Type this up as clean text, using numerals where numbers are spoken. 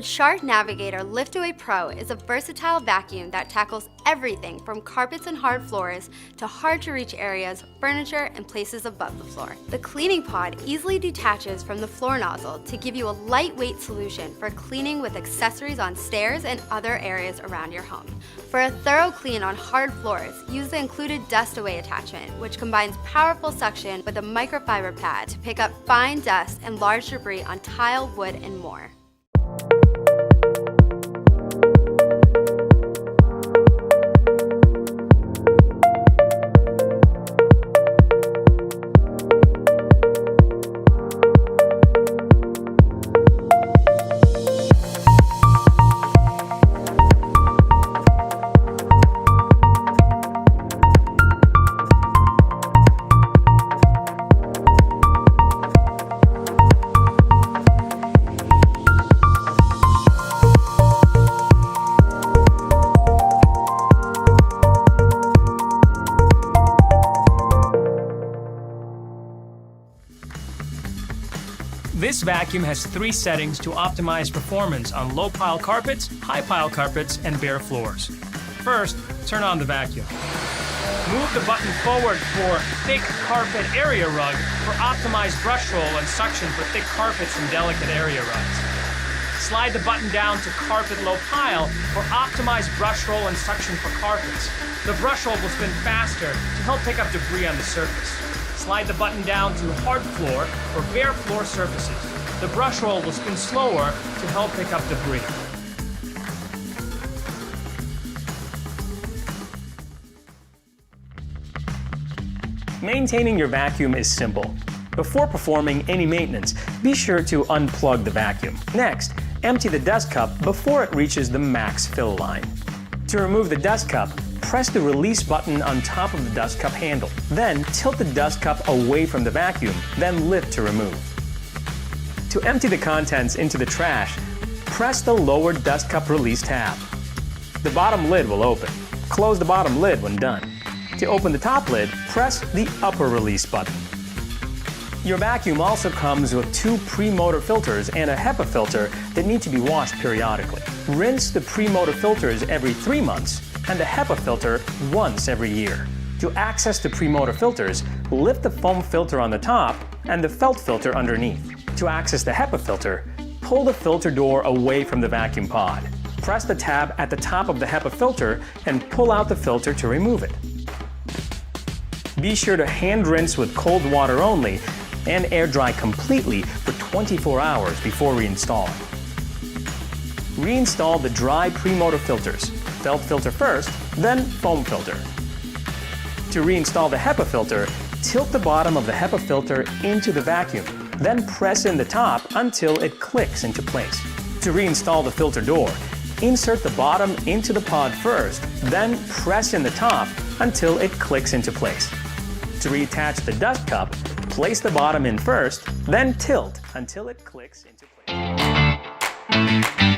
Shark Navigator Lift-Away Pro is a versatile vacuum that tackles everything from carpets and hard floors to hard-to-reach areas, furniture, and places above the floor. The cleaning pod easily detaches from the floor nozzle to give you a lightweight solution for cleaning with accessories on stairs and other areas around your home. For a thorough clean on hard floors, use the included Dust Away attachment, which combines powerful suction with a microfiber pad to pick up fine dust and large debris on tile, wood, and more. This vacuum has 3 settings to optimize performance on low-pile carpets, high-pile carpets, and bare floors. First, turn on the vacuum. Move the button forward for thick carpet area rug for optimized brush roll and suction for thick carpets and delicate area rugs. Slide the button down to carpet low pile for optimized brush roll and suction for carpets. The brush roll will spin faster to help pick up debris on the surface. Slide the button down to hard floor or bare floor surfaces. The brush roll will spin slower to help pick up debris. Maintaining your vacuum is simple. Before performing any maintenance, be sure to unplug the vacuum. Next, empty the dust cup before it reaches the max fill line. To remove the dust cup, press the release button on top of the dust cup handle. Then tilt the dust cup away from the vacuum, then lift to remove. To empty the contents into the trash, press the lower dust cup release tab. The bottom lid will open. Close the bottom lid when done. To open the top lid, press the upper release button. Your vacuum also comes with 2 pre-motor filters and a HEPA filter that need to be washed periodically. Rinse the pre-motor filters every 3 months and the HEPA filter once every year. To access the pre-motor filters, lift the foam filter on the top and the felt filter underneath. To access the HEPA filter, pull the filter door away from the vacuum pod. Press the tab at the top of the HEPA filter and pull out the filter to remove it. Be sure to hand rinse with cold water only and air dry completely for 24 hours before reinstalling. Reinstall the dry pre-motor filters. Felt filter first, then foam filter. To reinstall the HEPA filter, tilt the bottom of the HEPA filter into the vacuum, then press in the top until it clicks into place. To reinstall the filter door, insert the bottom into the pod first, then press in the top until it clicks into place. To reattach the dust cup, place the bottom in first, then tilt until it clicks into place.